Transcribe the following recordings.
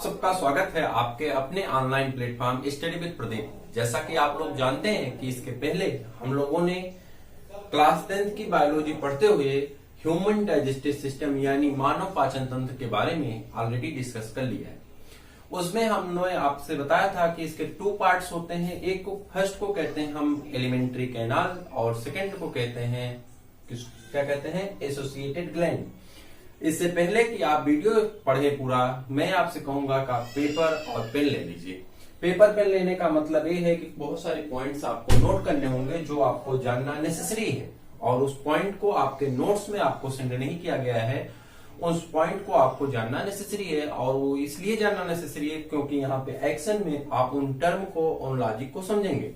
सबका स्वागत है आपके अपने online platform study with Pradeep. जैसा कि आप लोग जानते हैं कि इसके पहले हम लोगों ने क्लास 10th की बायोलॉजी पढ़ते हुए ह्यूमन डाइजेस्टिव सिस्टम यानी मानव पाचन तंत्र के बारे में ऑलरेडी डिस्कस कर लिया है। उसमें हमने आपसे बताया था कि इसके 2 पार्ट्स होते हैं। एक को फर्स्ट को कहते हैं हम एलिमेंट्री कैनाल और सेकेंड को कहते हैं क्या कहते हैं एसोसिएटेड ग्लैंड। इससे पहले कि आप वीडियो पढ़े पूरा, मैं आपसे कहूंगा कि आप पेपर और पेन ले लीजिए। पेपर पेन लेने का मतलब ये है कि बहुत सारे पॉइंट्स आपको नोट करने होंगे जो आपको जानना नेसेसरी है, और उस पॉइंट को आपके नोट्स में आपको सेंड नहीं किया गया है। उस पॉइंट को आपको जानना नेसेसरी है, और वो इसलिए जानना नेसेसरी है क्योंकि यहाँ पे एक्शन में आप उन टर्म को, उन लॉजिक को समझेंगे।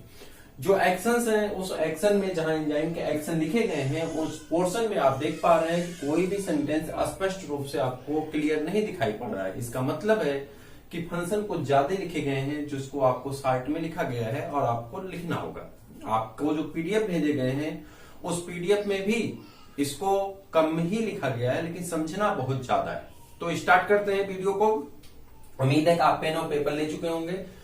जो एक्शंस हैं, उस एक्शन में जहां एंजाइम के एक्शन लिखे गए हैं, उस पोर्शन में आप देख पा रहे हैं कि कोई भी सेंटेंस स्पष्ट रूप से आपको क्लियर नहीं दिखाई पड़ रहा है। इसका मतलब है कि फंक्शन कुछ ज्यादा लिखे गए हैं जिसको आपको शार्ट में लिखा गया है और आपको लिखना होगा। आपको जो पीडीएफ भेजे गए हैं उस पीडीएफ में भी इसको कम ही लिखा गया है, लेकिन समझना बहुत ज्यादा है। तो स्टार्ट करते हैं वीडियो को। उम्मीद है कि आप पेन और पेपर ले चुके होंगे।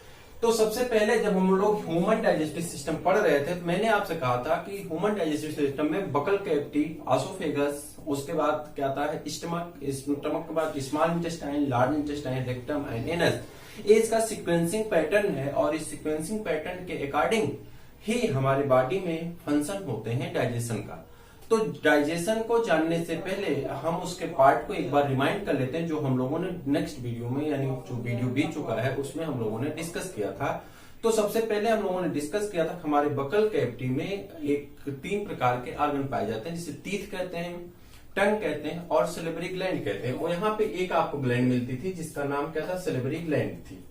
तो सबसे पहले जब हम लोग ह्यूमन डाइजेस्टिव सिस्टम पढ़ रहे थे तो मैंने आपसे कहा था कि ह्यूमन डाइजेस्टिव सिस्टम में बकल कैविटी, एसोफेगस, उसके बाद क्या आता है स्टमक, स्टमक के बाद small intestine, large intestine, rectum and anus. ये इसका सीक्वेंसिंग पैटर्न है, और इस सीक्वेंसिंग पैटर्न के अकॉर्डिंग ही हमारे बॉडी में फंक्शन होते हैं डाइजेशन का। तो डाइजेशन को जानने से पहले हम उसके पार्ट को एक बार रिमाइंड कर लेते हैं, जो हम लोगों ने नेक्स्ट वीडियो में, यानी जो वीडियो बीत चुका है उसमें हम लोगों ने डिस्कस किया था। तो सबसे पहले हम लोगों ने डिस्कस किया था हमारे बकल कैविटी में 3 प्रकार के ऑर्गन पाए जाते हैं, जिसे टीथ कहते हैं, टंग कहते हैं और सेलेबरी ग्लैंड कहते हैं। और यहाँ पे एक आपको ग्लैंड मिलती थी जिसका नाम क्या था, सेलेबरी ग्लैंड थी।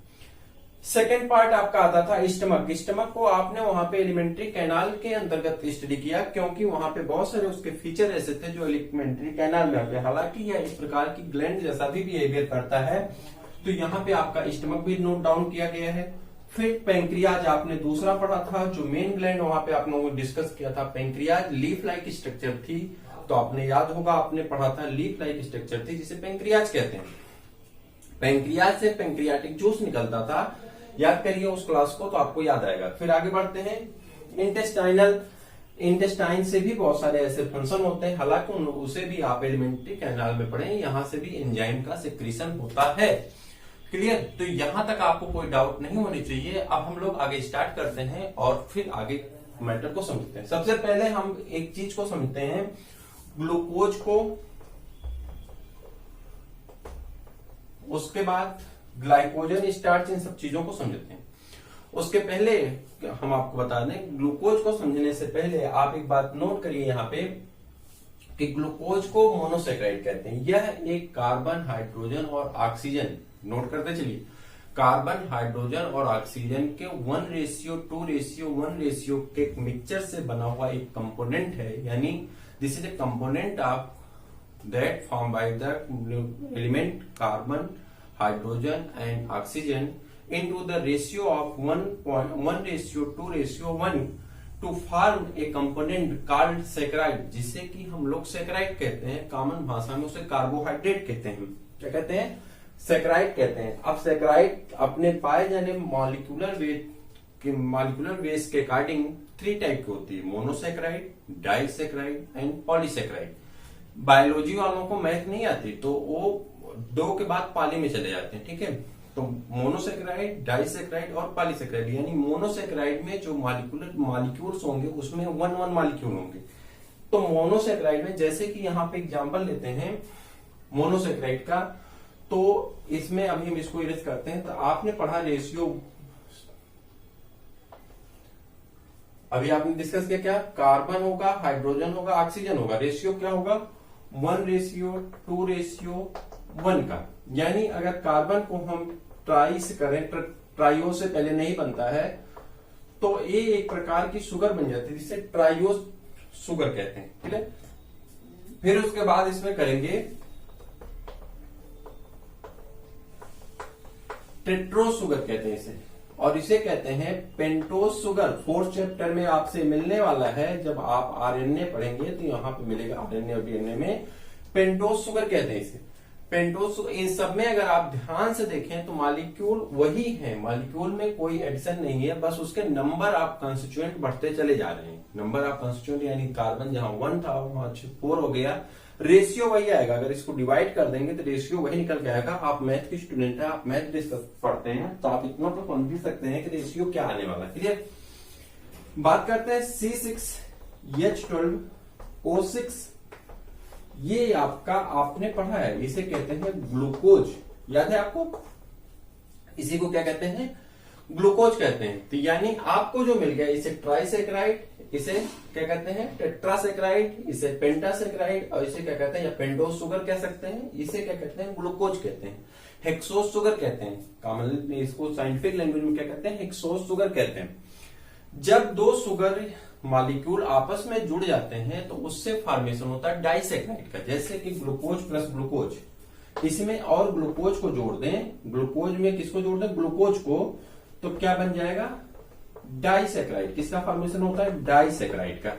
सेकेंड पार्ट आपका आता था स्टमक। स्टमक को आपने वहां पे एलिमेंट्री कैनाल के अंतर्गत स्टडी किया, क्योंकि वहां पे बहुत सारे उसके फीचर ऐसे थे जो एलिमेंट्री कैनाल में आते हैं। हालांकि यह इस प्रकार की ग्लैंड जैसा भी बिहेवियर करता है। तो यहाँ पे आपका स्टमक भी नोट डाउन किया गया है। फिर पेंक्रियाज आपने दूसरा पढ़ा था, जो मेन ग्लैंड वहां पे आप लोगों ने डिस्कस किया था। पेंक्रियाज लीफ लाइक स्ट्रक्चर थी, तो आपने याद होगा आपने पढ़ा था लीफ लाइक स्ट्रक्चर थी जिसे पेंक्रियाज कहते हैं। पेंक्रियाज से पेंक्रियाटिक जूस निकलता था, याद करिए उस क्लास को तो आपको याद आएगा। फिर आगे बढ़ते हैं इंटेस्टाइन से भी बहुत सारे ऐसे फंक्शन होते हैं, हालांकि उसे भी आप एलिमेंट्री कैनाल में पढ़े। यहाँ से भी एंजाइम का सिक्रीशन होता है। क्लियर? तो यहां तक आपको कोई डाउट नहीं होनी चाहिए। अब हम लोग आगे स्टार्ट करते हैं और फिर आगे मैटर को समझते हैं। सबसे पहले हम एक चीज को समझते हैं, ग्लूकोज को, उसके बाद ग्लाइकोजन, स्टार्च, इन सब चीजों को समझते हैं। उसके पहले हम आपको बता दें, ग्लूकोज को समझने से पहले आप एक बात नोट करिए यहाँ पे कि ग्लूकोज को मोनोसेक्राइड कहते हैं। यह एक कार्बन, हाइड्रोजन और ऑक्सीजन, नोट करते चलिए, कार्बन, हाइड्रोजन और ऑक्सीजन के 1:2:1 के मिक्सचर से बना हुआ एक कंपोनेंट है। यानी this is a component of that form by the element carbon, hydrogen and oxygen into the ratio of 1:2:1 to form a component called saccharide, जिसे कि हम लोग सैकराइड कहते हैं। कॉमन भाषा में उसे कार्बोहाइड्रेट कहते हैं। क्या कहते हैं? सैकराइड कहते हैं। अब सैकराइड अपने पाए जाने मॉलिक्यूलर वेट के अकॉर्डिंग 3 टाइप की होती है, monosaccharide, disaccharide and polysaccharide. Biology वालों को मैथ नहीं आती तो वो 2 के बाद पाली में चले जाते हैं, ठीक है। तो मोनोसेक्राइड, डाइसेक्राइड और पॉलीसेक्राइड, यानी मोनोसेक्राइड में जो मॉलिक्यूल्स होंगे उसमें 1 मॉलिक्यूल होंगे। तो मोनोसेक्राइड में, जैसे कि यहाँ पे एग्जांपल लेते हैं मोनोसेक्राइड का, तो इसमें अभी हम इसको इरेज करते हैं। तो आपने पढ़ा रेशियो, अभी आपने डिस्कस किया क्या, कार्बन होगा, हाइड्रोजन होगा, ऑक्सीजन होगा, रेशियो क्या होगा 1:2:1 का। यानी अगर कार्बन को हम ट्राई से करें, ट्राइयो से पहले नहीं बनता है, तो ये एक प्रकार की शुगर बन जाती है जिसे ट्राइयो शुगर कहते हैं, ठीक है। फिर उसके बाद इसमें करेंगे टेट्रो शुगर कहते हैं इसे, और इसे कहते हैं पेंटोज शुगर। 4th चैप्टर में आपसे मिलने वाला है, जब आप आरएनए पढ़ेंगे तो यहाँ पे मिलेगा आरएनए और डीएनए में पेंटोज शुगर कहते हैं इसे। पेंटोस, इन सब में अगर आप ध्यान से देखें तो मॉलिक्यूल वही है, मॉलिक्यूल में कोई एडिशन नहीं है, बस उसके नंबर ऑफ कंस्टिट्यूएंट बढ़ते चले जा रहे हैं। नंबर ऑफ कंस्टिट्यूएंट यानी कार्बन जहां 1 था वहां 4 हो गया, रेशियो वही आएगा। अगर इसको डिवाइड कर देंगे तो रेशियो वही निकल के आएगा। आप मैथ के स्टूडेंट हैं, आप मैथ डिस्कस पढ़ते हैं, तो आप इतना तो समझ सकते हैं कि रेशियो क्या आने वाला है। क्लियर। बात करते हैं C6H12O6, ये आपका आपने पढ़ा है, इसे कहते हैं ग्लूकोज, याद है आपको? इसी को क्या कहते हैं? ग्लूकोज कहते हैं। तो यानी आपको जो मिल गया, इसे ट्राइसेक्राइड, इसे क्या कहते हैं? टेट्रासेक्राइड, इसे पेंटासेक्राइड, और इसे क्या कहते हैं? या पेंटोस शुगर कह सकते हैं, इसे क्या कहते हैं? ग्लूकोज कहते हैं। हेक्सोस शुगर कहते हैं, कॉमनली इसको साइंटिफिक लैंग्वेज में क्या कहते हैं? हेक्सोस शुगर कहते हैं। जब दो शुगर मॉलिक्यूल आपस में जुड़ जाते हैं तो उससे फॉर्मेशन होता है डाइसेक्राइड का। जैसे कि ग्लूकोज प्लस ग्लूकोज, इसमें और ग्लूकोज को जोड़ दें, ग्लूकोज में किसको जोड़ दें? ग्लूकोज को, तो क्या बन जाएगा? डाइसेक्राइड। किसका फॉर्मेशन होता है? डाइसेक्राइड का।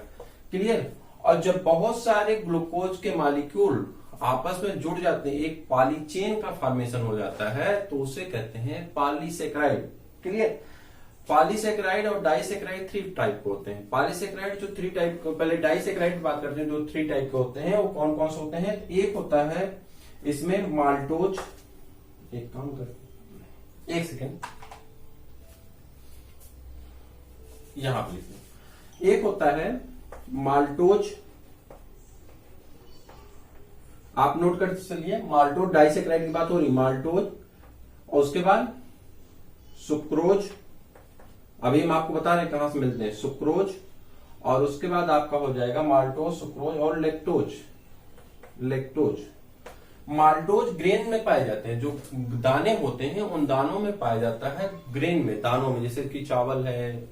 क्लियर। और जब बहुत सारे ग्लूकोज के मॉलिक्यूल आपस में जुड़ जाते हैं, एक पॉलीचेन का फॉर्मेशन हो जाता है, तो उसे कहते हैं पॉलीसेक्राइड। क्लियर। पॉलीसेक्राइड और डाइसेक्राइड 3 टाइप के होते हैं। पॉलीसेक्राइड जो 3 टाइप, पहले डाइसेक्राइड की बात करते हैं, जो 3 टाइप के होते हैं, वो कौन कौन से होते हैं? एक होता है इसमें माल्टोज, एक काम कर, एक सेकेंड यहां पर लिखिए। एक होता है माल्टोज, आप नोट करते चलिए, माल्टोज, डाइसेक्राइड की बात हो रही, माल्टोज, और उसके बाद सुक्रोज, अभी हम आपको बता रहे हैं कहां से मिलते हैं, सुक्रोज, और उसके बाद आपका हो जाएगा माल्टोज, सुक्रोज और लेक्टोज। लेक्टोज, माल्टोज ग्रेन में पाए जाते हैं, जो दाने होते हैं उन दानों में पाया जाता है, ग्रेन में, दानों में, जैसे कि चावल है,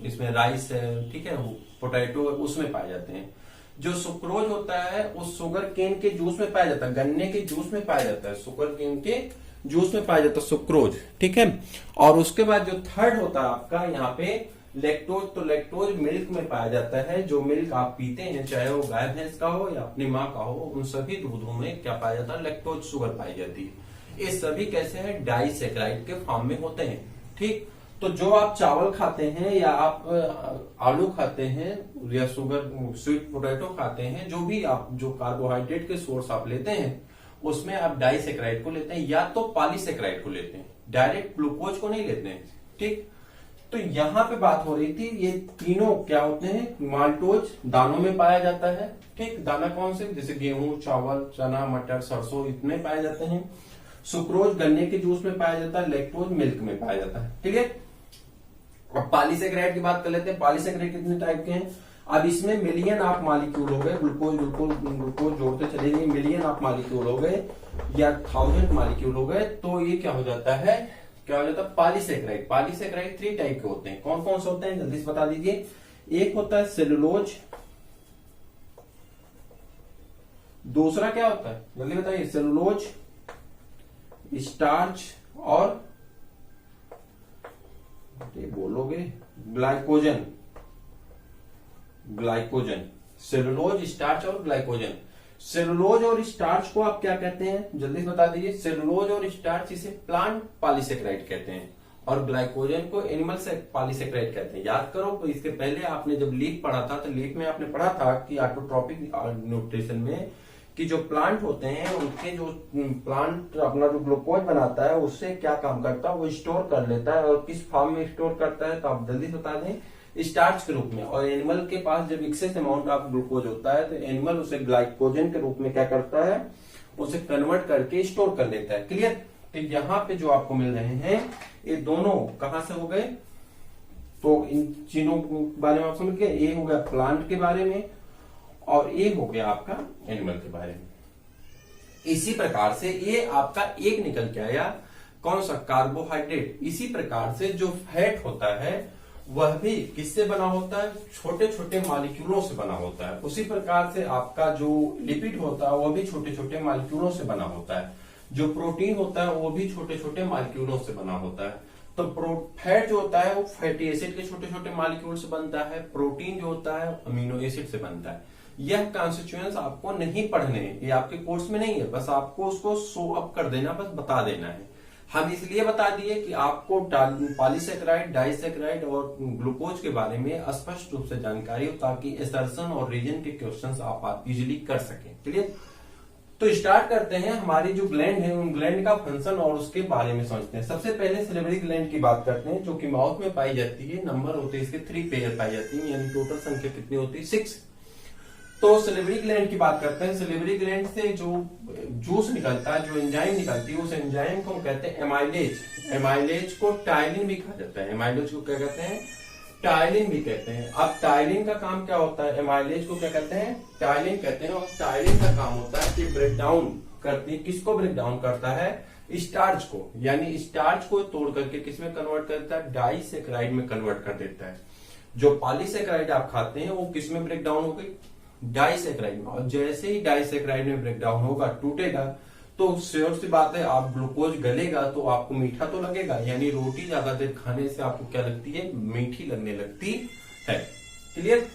इसमें राइस है, ठीक है, पोटैटो है, उसमें पाए जाते हैं। जो सुक्रोज होता है उस शुगर केन के जूस में पाया जाता है, गन्ने के जूस में पाया जाता है, शुगर केन के जूस में पाया जाता है सुक्रोज, ठीक है। और उसके बाद जो थर्ड होता है आपका यहाँ पे लैक्टोज, तो लैक्टोज मिल्क में पाया जाता है, जो मिल्क आप पीते हैं, चाहे वो गाय भैंस का हो या अपनी माँ का हो, उन सभी दूधों में क्या पाया जाता है? लैक्टोज शुगर पाई जाती है। ये सभी कैसे हैं? डाइसेक्राइड के फॉर्म में होते हैं, ठीक। तो जो आप चावल खाते हैं या आप आलू खाते हैं या शुगर स्वीट पोटैटो खाते हैं, जो भी आप जो कार्बोहाइड्रेट के सोर्स आप लेते हैं, उसमें आप डाइसेक्राइड को लेते हैं या तो पॉलीसेक्राइड को लेते हैं, डायरेक्ट ग्लूकोज को नहीं लेते हैं, ठीक। तो यहां पे बात हो रही थी, ये तीनों क्या होते हैं? माल्टोज दानों में पाया जाता है, ठीक। दाना कौन से? जैसे गेहूं, चावल, चना, मटर, सरसों, इतने पाए जाते हैं। सुक्रोज गन्ने के जूस में पाया जाता है, लैक्टोज मिल्क में पाया जाता है, ठीक है। अब पॉलीसेक्राइड की बात कर लेते हैं। पॉलीसेक्राइड कितने टाइप के हैं? अब इसमें मिलियन ऑफ मॉलिक्यूल हो गए, ग्लूकोज ग्लूकोज ग्लूकोज जोड़ते चले जाइए, मिलियन ऑफ मॉलिक्यूल हो गए या 1000 मॉलिक्यूल हो गए, तो ये क्या हो जाता है? क्या हो जाता है? पॉलीसेक्राइड। पॉलीसेक्राइड 3 टाइप के होते हैं। कौन कौन से होते हैं? जल्दी से बता दीजिए। एक होता है सेलुलोज, दूसरा क्या होता है? जल्दी बताइए। सेलुलोज, स्टार्च और बोलोगे ग्लाइकोजन। ग्लाइकोजन, सेलुलोज, स्टार्च और ग्लाइकोजन। सेलुलोज और स्टार्च को आप क्या कहते हैं? जल्दी से बता दीजिए। सेलुलोज और स्टार्च इसे प्लांट पॉलीसेक्राइड कहते हैं, और ग्लाइकोजन को एनिमल पॉलीसेक्राइड कहते हैं। याद करो, तो इसके पहले आपने जब लीफ पढ़ा था, तो लीफ में आपने पढ़ा था कि ऑटोट्रॉपिक न्यूट्रिशन में कि जो प्लांट होते हैं उनके जो प्लांट अपना जो ग्लूकोज बनाता है उससे क्या काम करता है? वो स्टोर कर लेता है, और किस फॉर्म में स्टोर करता है? तो आप जल्दी से बता दें। स्टार्च के रूप में। और एनिमल के पास जब एक्सेस अमाउंट ऑफ ग्लूकोज होता है तो एनिमल उसे ग्लाइकोजन के रूप में क्या करता है? उसे कन्वर्ट करके स्टोर कर लेता है। क्लियर। तो यहाँ पे जो आपको मिल रहे हैं ये दोनों कहां से हो गए? तो इन चीजों के बारे में आप समझ गए। ये हो गया प्लांट के बारे में और ये हो गया आपका एनिमल के बारे में। इसी प्रकार से ये आपका एक निकल के आया, कौन सा? कार्बोहाइड्रेट। इसी प्रकार से जो फैट होता है वह भी किससे बना होता है? छोटे छोटे मॉलिक्यूलों से बना होता है। उसी प्रकार से आपका जो लिपिड होता है वह भी छोटे छोटे मॉलिक्यूलों से बना होता है। जो प्रोटीन होता है वो भी छोटे छोटे मॉलिक्यूलों से बना होता है। तो फैट जो होता है वो फैटी एसिड के छोटे छोटे मॉलिक्यूल से बनता है। प्रोटीन जो होता है अमीनो एसिड से बनता है। यह कॉन्स्टिट्यूएंट्स आपको नहीं पढ़ने हैं, ये आपके कोर्स में नहीं है, बस आपको उसको शो अप कर देना, बस बता देना है। हम इसलिए बता दिए कि आपको पॉलीसेकेराइड, डाइसेकेराइड और ग्लूकोज के बारे में स्पष्ट रूप से जानकारी हो, ताकि असर्शन और रीजन के क्वेश्चंस आप इजीली कर सकें। क्लियर? तो स्टार्ट करते हैं। हमारी जो ग्लैंड है उन ग्लैंड का फंक्शन और उसके बारे में समझते हैं। सबसे पहले सिलिवरी ग्लैंड की बात करते हैं, जो कि माउथ में पाई जाती है। नंबर होते हैं इसके 3 पेयर पाई जाती है, यानी टोटल संख्या कितनी होती है? 6। तो सिलिवरी ग्लैंड की बात करते हैं। सिलिवरी ग्लैंड से जो जूस निकलता है, जो एंजाइम निकलती है, उस एंजाइम को हम कहते हैं एमाइलेज। एमाइलेज को टाइलिन भी कहा जाता है। एमाइलेज को क्या कहते हैं? टाइलिन भी कहते हैं। अब टाइलिन का काम क्या होता है? एमाइलेज को क्या कहते हैं? टाइलिन कहते हैं। और टाइलिन का काम होता है कि ब्रेक डाउन करती है। किसको ब्रेक डाउन करता है? स्टार्च को, यानी स्टार्च को तोड़ करके किसमें कन्वर्ट करता है? डाइसेकेराइड में कन्वर्ट कर देता है। जो पॉलीसेकेराइड आप खाते हैं वो किसमें ब्रेक डाउन हो गई? डाइसेकेराइड में। और जैसे ही डाइसेकेराइड में ब्रेक डाउन होगा, टूटेगा, तो श्योर सी बात है आप ग्लूकोज गलेगा तो आपको मीठा तो लगेगा, यानी रोटी ज्यादा देर खाने से आपको क्या लगती है? मीठी लगने लगती है। क्लियर?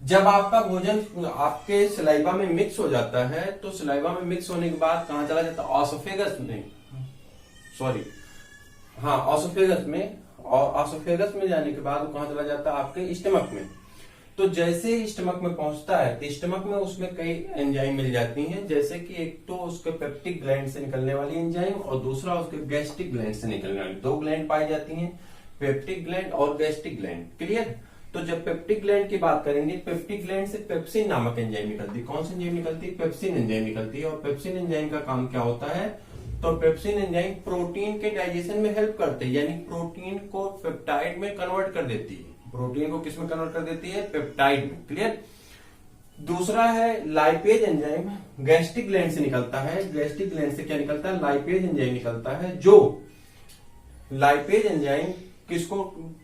जब आपका भोजन आपके सलाइवा में मिक्स हो जाता है, तो सलाइवा में मिक्स होने के बाद कहां चला जाता है? ऑसोफेगस में, सॉरी, हाँ, ऑसोफेगस में। और ऑसोफेगस में जाने के बाद वो कहां चला जाता है? आपके स्टमक में। तो जैसे ही स्टमक में पहुंचता है तो स्टमक में उसमें कई एंजाइम मिल जाती हैं, जैसे कि एक तो उसके पेप्टिक ग्लैंड से निकलने वाली एंजाइम और दूसरा उसके गैस्ट्रिक ग्लैंड से निकलने वाली। 2 ग्लैंड पाई जाती हैं, पेप्टिक ग्लैंड और गैस्ट्रिक ग्लैंड। क्लियर? तो जब पेप्टिक ग्लैंड की बात करेंगे, पेप्टिक ग्लैंड से पेप्सिन नामक एंजाइम निकलती है। कौन सी एंजाइम निकलती है? पेप्सिन एंजाइम निकलती है। और पेप्सिन एंजाइम का काम क्या होता है? तो पेप्सिन एंजाइम प्रोटीन के डाइजेशन में हेल्प करते हैं, यानी प्रोटीन को पेप्टाइड में कन्वर्ट कर देती है। प्रोटीन को किस में कन्वर्ट कर देती है? पेप्टाइड में। क्लियर? दूसरा है लाइपेज एंजाइम, गैस्ट्रिक ग्लैंड से निकलता है। गैस्ट्रिक ग्लैंड से क्या निकलता है? लाइपेज एंजाइम निकलता है। जो लाइपेज एंजाइम किसको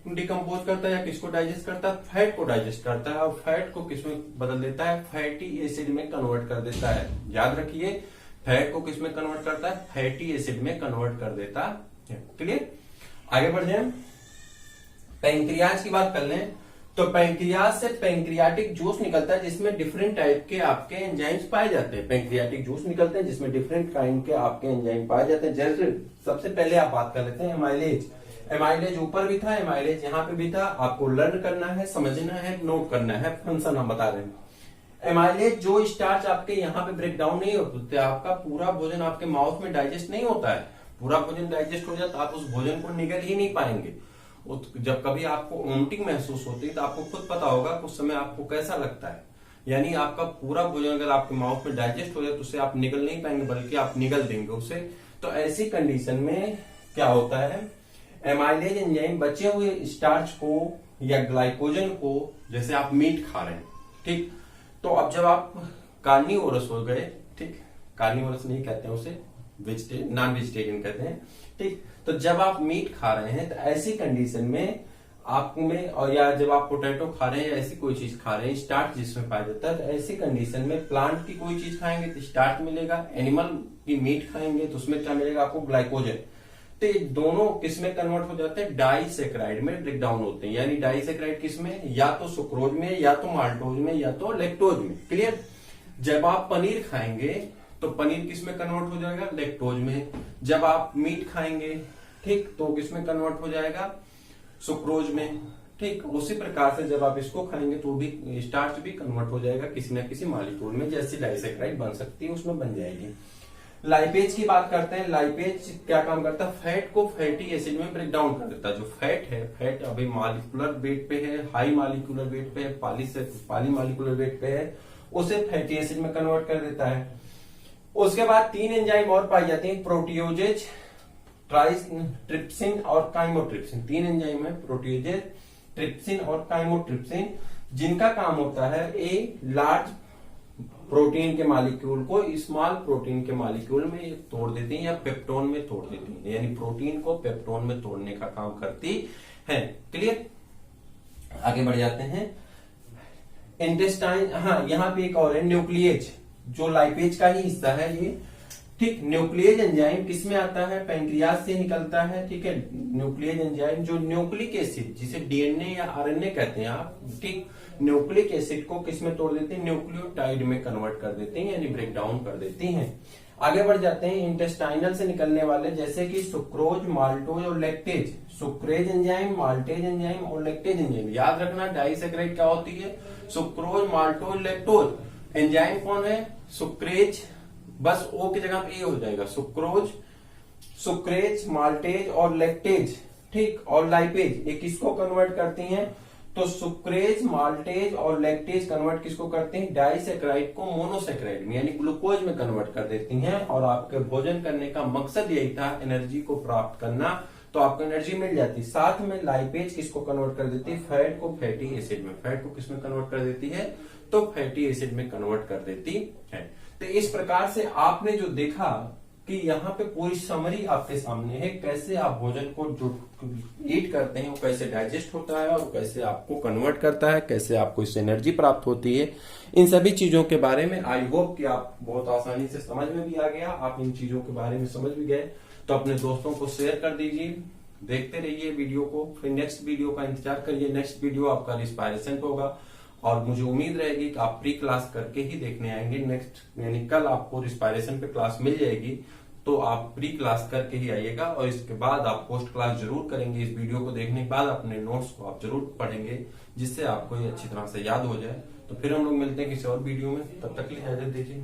डिकम्पोज करता है या किसको डाइजेस्ट करता है? फैट को डाइजेस्ट करता है। और फैट को किसमें बदल देता है? फैटी एसिड में कन्वर्ट कर देता है। याद रखिए, फैट को किसमें कन्वर्ट करता है? फैटी एसिड में कन्वर्ट कर देता है। क्लियर? आगे बढ़ जाए, पैंक्रियाज की बात कर लें। तो पैंक्रियाज से पैंक्रियाटिक जूस निकलता है, जिसमें डिफरेंट टाइप के आपके एंजाइम्स पाए जाते हैं। पैंक्रियाटिक जूस निकलते हैं जिसमें डिफरेंट काइंड के आपके एंजाइम पाए जाते हैं। जैसे सबसे पहले आप बात कर लेते हैं एमाइलेज। एमाइलेज ऊपर भी था, एमाइलेज यहाँ पे भी था। आपको लर्न करना है, समझना है, नोट करना है। फंक्शन हम बता रहे हैं। एमाइलेज जो स्टार्च आपके यहाँ पे ब्रेक डाउन नहीं होते, आपका पूरा भोजन आपके माउथ में डाइजेस्ट नहीं होता है। पूरा भोजन डाइजेस्ट हो जाता, आप उस भोजन को निगल ही नहीं पाएंगे। जब कभी आपको वोमिटिंग महसूस होती है तो आपको खुद पता होगा उस समय आपको कैसा लगता है। यानी आपका पूरा भोजन अगर आपके माउथ में डाइजेस्ट हो जाए तो उसे आप निगल नहीं पाएंगे, बल्कि आप निगल देंगे उसे। तो ऐसी कंडीशन में क्या होता है? एमाइलेज एंजाइम बचे हुए स्टार्च को या ग्लाइकोजन को, जैसे आप मीट खा रहे हैं, ठीक, तो अब जब आप कार्निवोरस हो गए, ठीक, कार्निवोरस नहीं कहते हैं उसे, नॉन वेजिटेरियन कहते हैं, ठीक। तो जब आप मीट खा रहे हैं तो ऐसी कंडीशन में आप में, और या जब आप पोटैटो खा रहे हैं या ऐसी कोई चीज खा रहे हैं स्टार्च जिसमें पाया जाता है, तो ऐसी कंडीशन में प्लांट की कोई चीज खाएंगे तो स्टार्च मिलेगा, एनिमल की मीट खाएंगे तो उसमें क्या मिलेगा आपको? ग्लाइकोजन। तो ये दोनों किसमें कन्वर्ट हो जाते हैं? डाइसेकेराइड में ब्रेक डाउन होते हैं। यानी डाइसेकेराइड किसमें? या तो सुक्रोज में, या तो माल्टोज में, या तो लैक्टोज में। क्लियर? जब आप पनीर खाएंगे तो पनीर किसमें कन्वर्ट हो जाएगा? लैक्टोज में। जब आप मीट खाएंगे, ठीक, तो किसमें कन्वर्ट हो जाएगा? सुक्रोज में। ठीक, उसी प्रकार से जब आप इसको खाएंगे तो भी स्टार्च भी कन्वर्ट हो जाएगा किसी न किसी मॉलिक्यूल में, जैसी डाइसेकेराइड बन सकती है उसमें बन जाएगी। लाइपेज की बात करते हैं। लाइपेज क्या काम करता है? फैट को फैटी एसिड में ब्रेक डाउन कर देता है। जो फैट है, फैट अभी मॉलिक्यूलर वेट पे है, हाई मॉलिक्यूलर वेट पे है, पॉली मॉलिक्यूलर वेट पे है, उसे फैटी एसिड में कन्वर्ट कर देता है। उसके बाद 3 एंजाइम और पाई जाती हैं, प्रोटियोजेज, ट्रिप्सिन और काइमोट्रिप्सिन। 3 एंजाइम है, प्रोटियोजेज, ट्रिप्सिन और काइमोट्रिप्सिन, जिनका काम होता है लार्ज प्रोटीन के मॉलिक्यूल को स्मॉल प्रोटीन के मॉलिक्यूल में तोड़ देती हैं या पेप्टोन में तोड़ देती हैं, यानी प्रोटीन को पेप्टोन में तोड़ने का काम करती है। क्लियर? आगे बढ़ जाते हैं। इंटेस्टाइन, हाँ, यहाँ पे एक और है न्यूक्लिएज, जो लाइपेज का ही हिस्सा है ये, ठीक, न्यूक्लियस एंजाइम किसमें आता है? पैंक्रियाज से निकलता है। ठीक है, न्यूक्लियस एंजाइम जो न्यूक्लिक एसिड, जिसे डीएनए या आरएनए कहते हैं आप, ठीक, न्यूक्लिक एसिड को किसमें तोड़ देते हैं? न्यूक्लियोटाइड में कन्वर्ट कर देते हैं, यानी ब्रेक डाउन कर देती हैं। आगे बढ़ जाते हैं, इंटेस्टाइनल से निकलने वाले जैसे कि सुक्रोज, माल्टोज और lactase. Sucrase enzyme, maltase enzyme और लैक्टेज एंजाइम, याद रखना डाइसैकेराइड क्या होती है? Sucrose, maltose, lactose. एंजाइम कौन है? सुक्रेज, बस ओ की जगह पे ए हो जाएगा, सुक्रोज, सुक्रेज, माल्टेज और लैक्टेज, ठीक, और लाइपेज, ये किसको कन्वर्ट करती हैं? तो सुक्रेज, माल्टेज और लैक्टेज कन्वर्ट किसको करते हैं? डाइसैकेराइड को मोनोसैकेराइड में, यानी ग्लूकोज में कन्वर्ट कर देती हैं। और आपके भोजन करने का मकसद यही था, एनर्जी को प्राप्त करना, तो आपको एनर्जी मिल जाती। साथ में लाइपेज किसको कन्वर्ट कर देती है? फैट को फैटी एसिड में। फैट को किसमें कन्वर्ट कर देती है? तो फैटी एसिड में कन्वर्ट कर देती है। तो इस प्रकार से आपने जो देखा कि यहाँ पे पूरी समरी आपके सामने है, कैसे आप भोजन को जो ईट करते हैं वो कैसे डाइजेस्ट होता है और कैसे आपको कन्वर्ट करता है, कैसे आपको इससे एनर्जी प्राप्त होती है। इन सभी चीजों के बारे में आई होप कि आप बहुत आसानी से समझ में भी आ गया, आप इन चीजों के बारे में समझ भी गए। तो अपने दोस्तों को शेयर कर दीजिए, देखते रहिए वीडियो को, फिर नेक्स्ट वीडियो का इंतजार करिए। नेक्स्ट वीडियो आपका रिस्पायरेशन होगा और मुझे उम्मीद रहेगी कि आप प्री क्लास करके ही देखने आएंगे। नेक्स्ट यानी कल आपको रिस्पायरेशन पे क्लास मिल जाएगी, तो आप प्री क्लास करके ही आइएगा और इसके बाद आप पोस्ट क्लास जरूर करेंगे। इस वीडियो को देखने के बाद अपने नोट्स को आप जरूर पढ़ेंगे, जिससे आपको ये अच्छी तरह से याद हो जाए। तो फिर हम लोग मिलते हैं किसी और वीडियो में, तब तक के लिए इजाजत दीजिए।